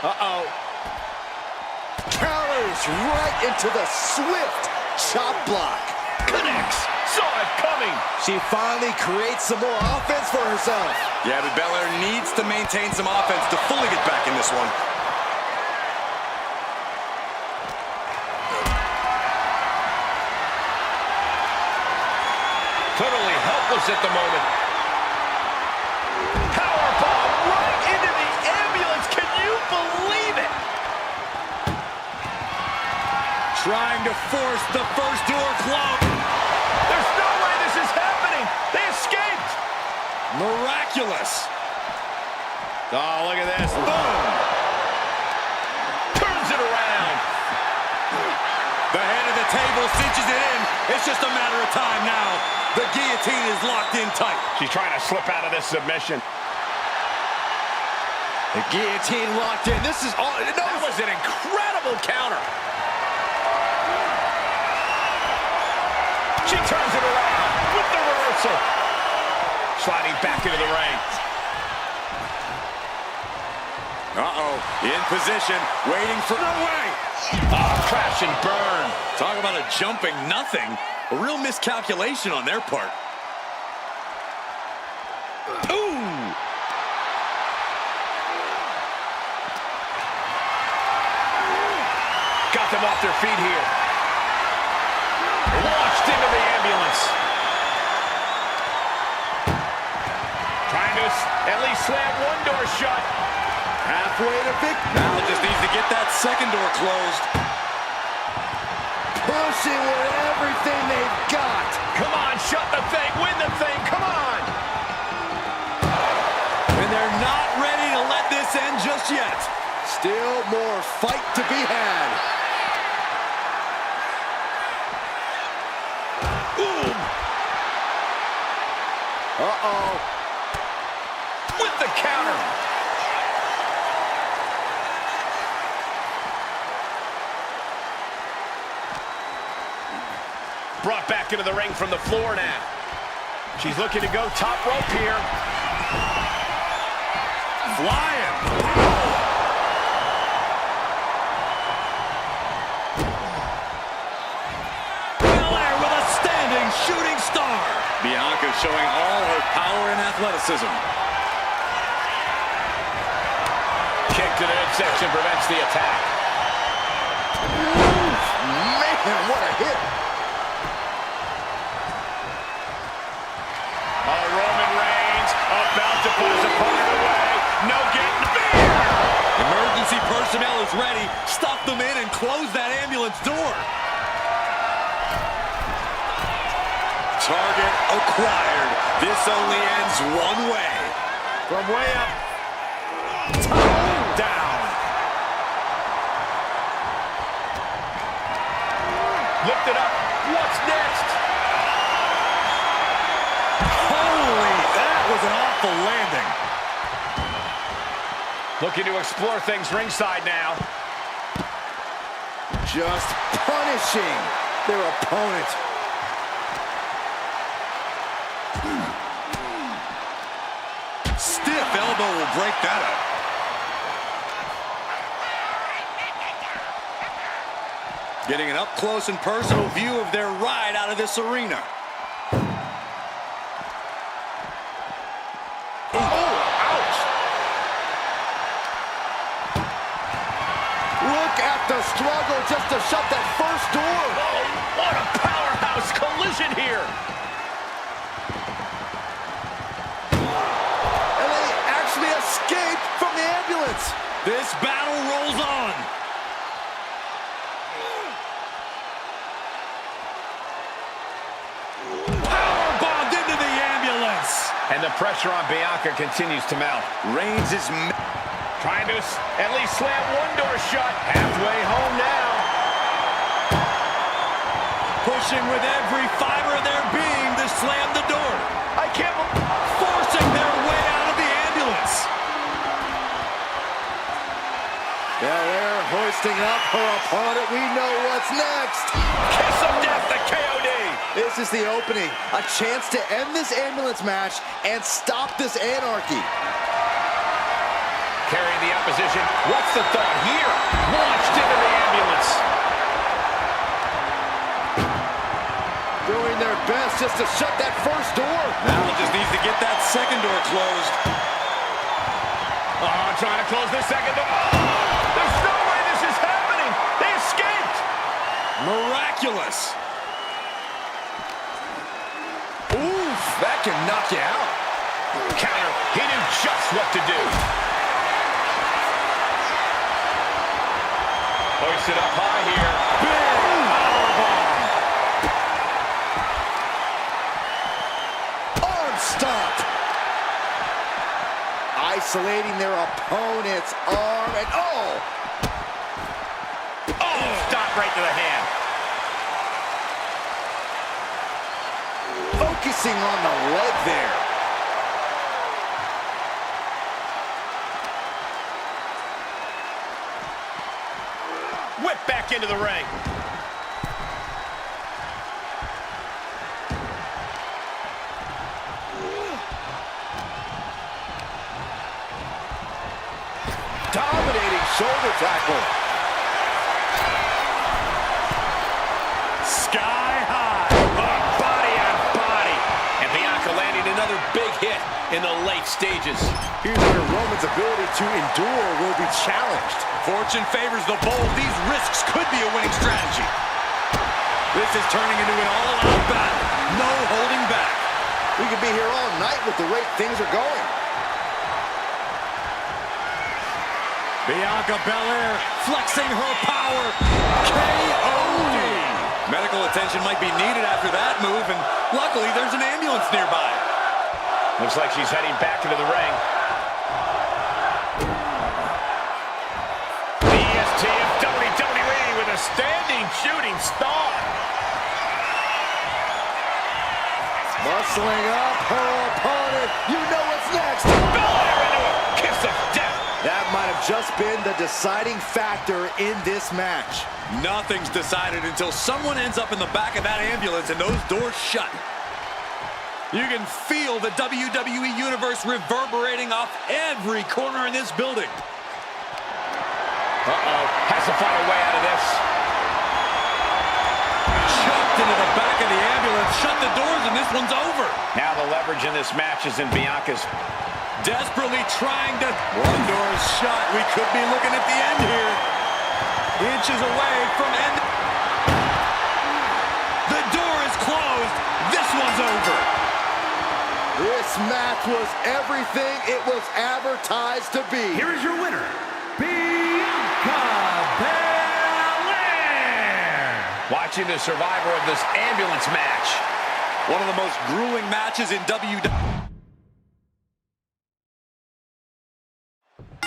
Uh-oh. Counters right into the swift chop block. Connects. Saw it coming. She finally creates some more offense for herself. Yeah, but Belair needs to maintain some offense to fully get back in this one. Totally helpless at the moment. Powerbomb right into the ambulance. Can you believe it? Trying to force the first door closed. There's no way this is happening. They escaped. Miraculous. Oh, look at this. Boom. Turns it around. The head of the table cinches it in. It's just a matter of time now. The guillotine is locked in tight. She's trying to slip out of this submission. The guillotine locked in. This is all. No, That was an incredible counter. She turns it around with the reversal. Sliding back into the ring. Uh-oh. In position, waiting for... No way! Oh, crash and burn. Talk about a jumping nothing. A real miscalculation on their part. Ooh! Got them off their feet here. Launched into the ambulance. Trying to at least slam one door shut. halfway to victory. Now just needs to get that second door closed. Pushing with everything they've got. Come on, shut the thing, win the thing, come on! And they're not ready to let this end just yet. Still more fight to be had. Boom! Uh-oh. With the counter. Brought back into the ring from the floor now. She's looking to go top rope here. Flying. Belair with a standing shooting star. Bianca showing all her power and athleticism. Kick to the midsection prevents the attack. Man, what a hit. Roman Reigns about to put his opponent away. No getting beer. Emergency personnel is ready. Stuff them in and close that ambulance door. Target acquired. This only ends one way. From way up. Down. Lift it up. What's next? Holy, that was an awful landing. Looking to explore things ringside now. Just punishing their opponent. Stiff elbow will break that up. Getting an up-close and personal view of their ride out of this arena. The struggle just to shut that first door. Oh, what a powerhouse collision here. And they actually escaped from the ambulance. This battle rolls on. Powerbombed into the ambulance. And the pressure on Bianca continues to mount. Reigns is trying to at least slam one door shut. Halfway home now. pushing with every fiber of their being to slam the door. I can't believe... Forcing their way out of the ambulance. Yeah, they're hoisting up her opponent. We know what's next. Kiss of death, the KOD. This is the opening. A chance to end this ambulance match and stop this anarchy. Carrying the opposition. What's the thought here? Launched into the ambulance. Doing their best just to shut that first door. Now he just needs to get that second door closed. Oh, trying to close this second door. Oh, there's no way this is happening. They escaped. Miraculous. Oof, that can knock you out. Counter. He knew just what to do. Hoisted up high here. Big powerbomb. Arm stomp. Isolating their opponent's arm and Oh, stop right to the hand. focusing on the leg there. Whip back into the ring. Dominating shoulder tackle. Sky high. Body on body. And Bianca landing another big hit in the late stages. Here's where Roman's ability to endure will be challenged. Fortune favors the bold. These risks could be a winning strategy. This is turning into an all-out battle. No holding back. We could be here all night with the way things are going. Bianca Belair flexing her power. KOD. Medical attention might be needed after that move, and luckily there's an ambulance nearby. Looks like she's heading back into the ring. The EST of WWE with a standing shooting star. Muscling up her opponent. You know what's next. Belair into a kiss of death. That might have just been the deciding factor in this match. Nothing's decided until someone ends up in the back of that ambulance and those doors shut. You can feel the WWE Universe reverberating off every corner in this building. Has to find a way out of this. Chucked into the back of the ambulance, shut the doors, and this one's over. Now the leverage in this match is in Bianca's. Desperately trying to... One door is shut. We could be looking at the end here. Inches away from end. The door is closed. This one's over. This match was everything it was advertised to be. Here is your winner, Bianca Belair. Watching the survivor of this ambulance match. One of the most grueling matches in WWE.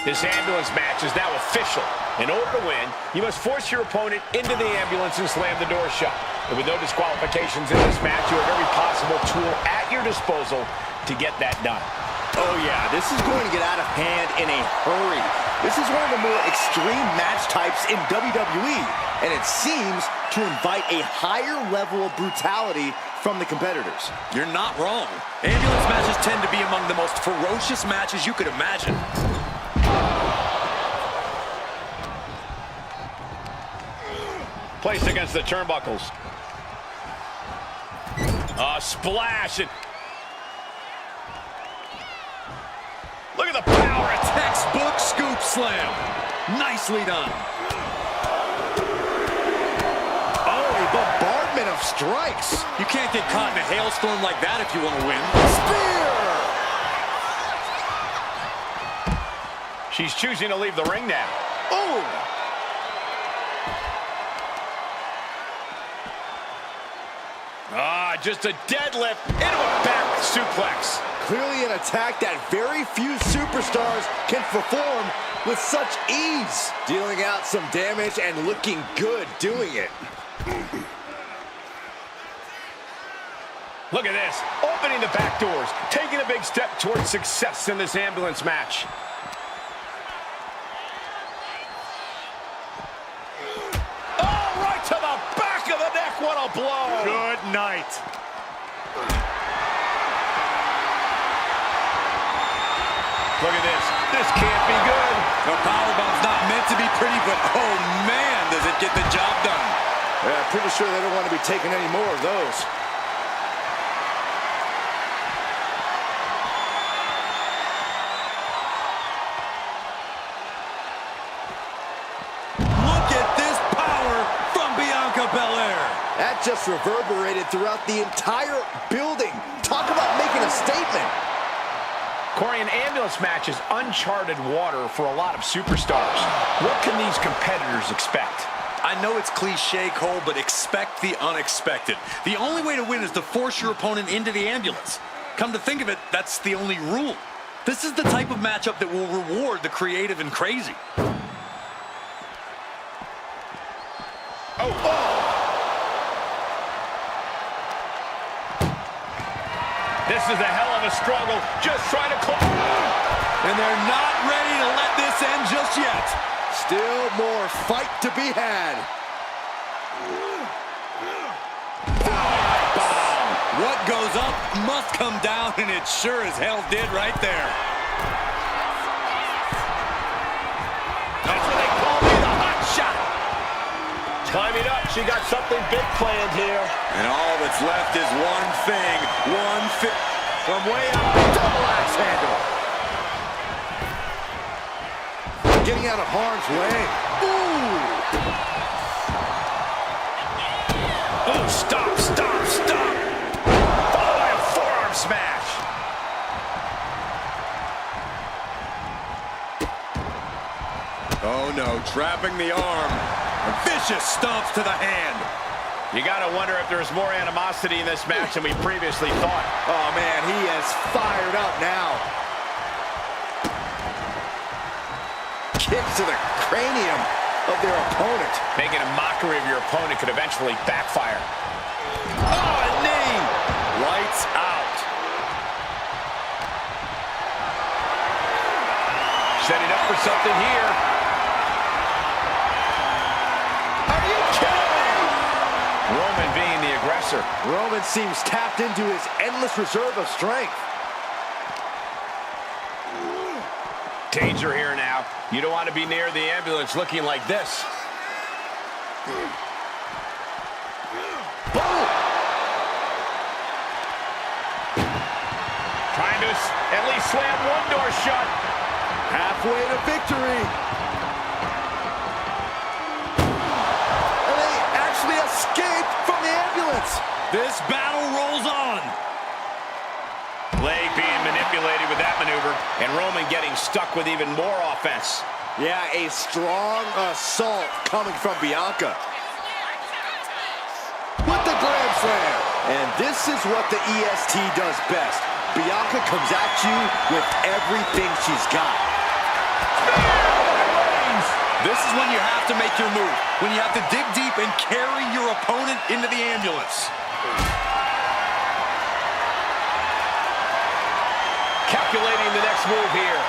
This ambulance match is now official. In order to win, you must force your opponent into the ambulance and slam the door shut. And with no disqualifications in this match, you have every possible tool at your disposal to get that done. Oh yeah, this is going to get out of hand in a hurry. This is one of the more extreme match types in WWE, and it seems to invite a higher level of brutality from the competitors. You're not wrong. Ambulance matches tend to be among the most ferocious matches you could imagine. Placed against the turnbuckles. A splash. And look at the power. A textbook scoop slam. Nicely done. Oh, a bombardment of strikes. You can't get caught in a hailstorm like that if you want to win. Spear! She's choosing to leave the ring now. Oh! Just a deadlift into a back suplex. Clearly an attack that very few superstars can perform with such ease. Dealing out some damage and looking good doing it. Look at this, opening the back doors, taking a big step towards success in this ambulance match. Oh, right to the back of the neck, what a blow. Good night. Look at this, this can't be good. The powerbomb's not meant to be pretty, but oh man, does it get the job done. Yeah, pretty sure they don't want to be taking any more of those. Look at this power from Bianca Belair. That just reverberated throughout the entire building. Talk about making a statement. Corey, an ambulance match is uncharted water for a lot of superstars. What can these competitors expect? I know it's cliche, Cole, but expect the unexpected. The only way to win is to force your opponent into the ambulance. Come to think of it, that's the only rule. This is the type of matchup that will reward the creative and crazy. This is a hell of a struggle, just trying to close. And they're not ready to let this end just yet. Still more fight to be had. What goes up must come down, and it sure as hell did right there. That's what they call me, the hot shot. Climbing up, she got something big planned here. And all that's left is one thing, From way up, Double axe handle. Getting out of harm's way. Ooh. oh, stop. Followed by a forearm smash. Oh no, trapping the arm. Vicious stomps to the hand. You gotta wonder if there's more animosity in this match than we previously thought. Oh man, he is fired up now. Kicks to the cranium of their opponent. Making a mockery of your opponent could eventually backfire. Oh, a knee. Lights out. Setting up for something here. Roman being the aggressor. Roman seems tapped into his endless reserve of strength. Danger here now. You don't want to be near the ambulance looking like this. Boom! Trying to at least slam one door shut. Halfway to victory. And they actually escaped from the ambulance. This battle rolls on. Leg being manipulated with that maneuver, and Roman getting stuck with even more offense. Yeah, a strong assault coming from Bianca. With the Grand Slam. And this is what the EST does best. Bianca comes at you with everything she's got. This is when you have to make your move. When you have to dig deep and carry your opponent into the ambulance. Calculating next move here.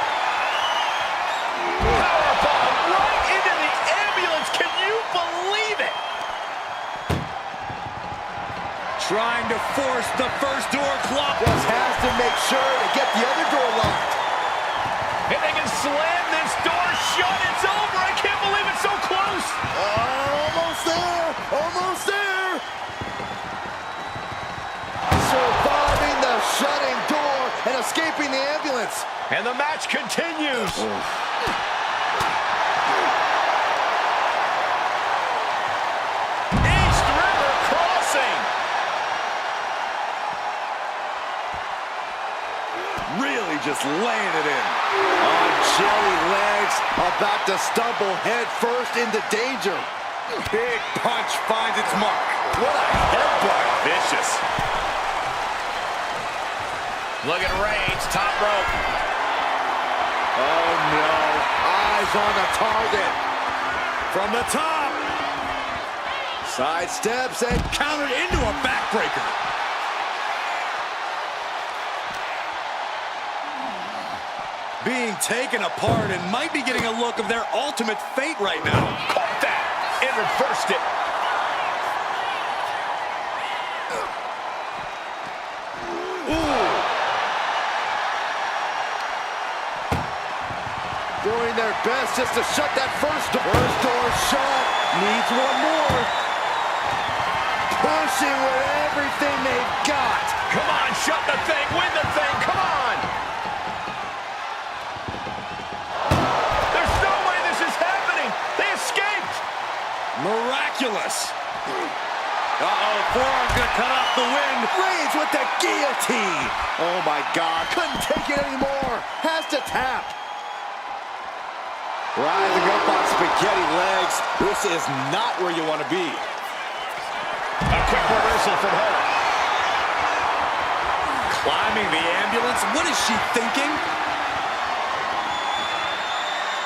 Powerbomb right into the ambulance. Can you believe it? Trying to force the first door closed. Just has to make sure to get the other door locked. If they can slam this door shut, it's over. I can't believe it's so close. Almost there. Almost there. Surviving the shutting door and escaping the ambulance. And the match continues. East River Crossing. Really just laying it in. On jelly legs, about to stumble head first into danger. Big punch finds its mark. What a headbutt. Vicious. Look at Reigns, top rope. Oh no, eyes on the target. From the top. Side steps and Countered into a backbreaker. Being taken apart and might be getting a look of their ultimate fate right now. Caught that and reversed it. doing their best just to shut that first door. First door shut. Needs one more. Pushing with everything they've got. Come on, shut the thing, win the thing, come on! There's no way this is happening! They escaped! Miraculous. Uh-oh, forearm's gonna cut off the wind. Reigns with the guillotine. Oh my God, couldn't take it anymore. Has to tap. Rising up on spaghetti legs. This is not where you want to be. A quick reversal from her. Climbing the ambulance. What is she thinking?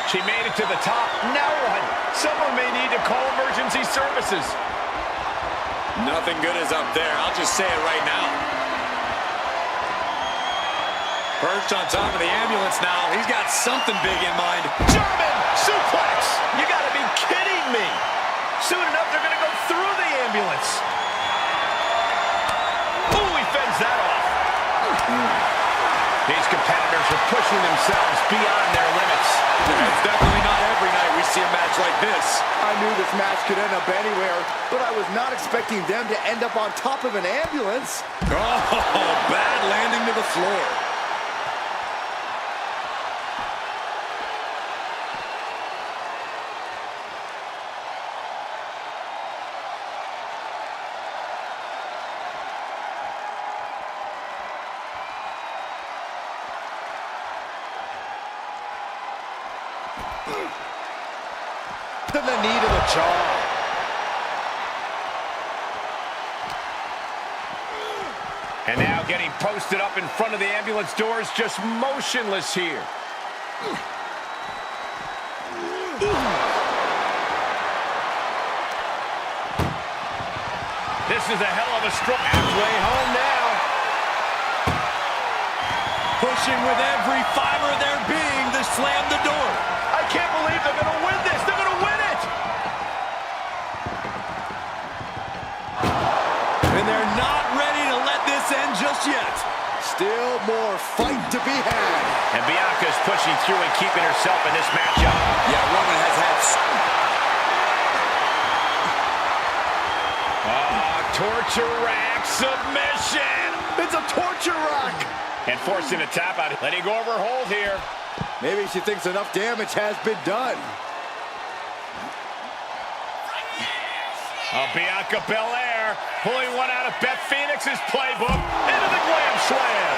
She made it to the top. Now what? Someone may need to call emergency services. Nothing good is up there. I'll just say it right now. Perched on top of the ambulance now. He's got something big in mind. German suplex! You gotta be kidding me! Soon enough, they're gonna go through the ambulance. Ooh, he fends that off. These competitors are pushing themselves beyond their limits. It's definitely not every night we see a match like this. I knew this match could end up anywhere, but I was not expecting them to end up on top of an ambulance. Oh, bad landing to the floor. To the knee to the jaw. And now getting posted up in front of the ambulance doors, just motionless here. This is a hell of a stroke. Halfway home now. Pushing with every fiber of their being to slam the door. I can't believe they're going to win this. They're going to win it. And they're not ready to let this end just yet. Still more fight to be had. And Bianca's pushing through and keeping herself in this matchup. Yeah, Roman has had... Torture rack submission. It's a torture rack. And forcing a tap out. Letting go of her hold here. Maybe she thinks enough damage has been done. Bianca Belair pulling one out of Beth Phoenix's playbook into the Glam Slam.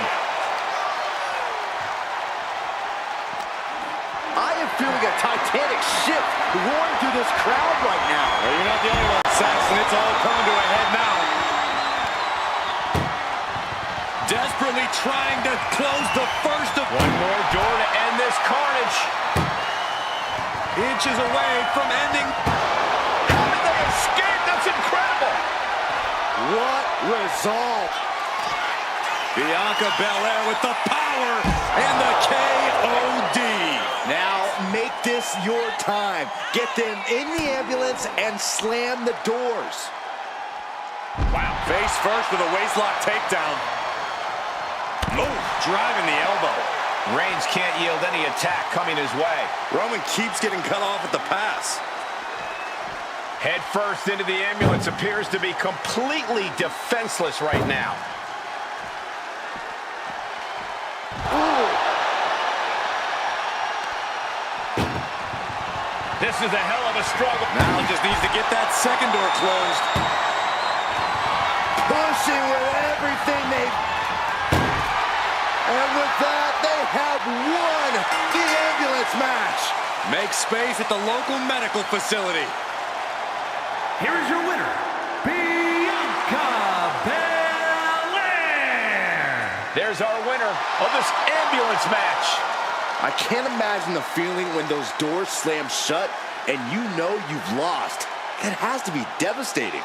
I am feeling a titanic shift roaring through this crowd right now. Well, you're not the only one, Saxton. It's all coming to a head now. Desperately trying to close the first of... One more door to end this carnage. Inches away from ending... How did they escape? That's incredible. What resolve. Bianca Belair with the power and the KOD. Now make this your time. Get them in the ambulance and slam the doors. Wow, face first with a waistlock takedown. Oh, driving the elbow. Reigns can't yield any attack coming his way. Roman keeps getting cut off at the pass. Head first into the ambulance, appears to be completely defenseless right now. Ooh. This is a hell of a struggle. Now just needs to get that second door closed. Pushing with everything and with that, they have won the ambulance match. Make space at the local medical facility. Here is your winner, Bianca Belair. There's our winner of this ambulance match. I can't imagine the feeling when those doors slam shut and you know you've lost. That has to be devastating.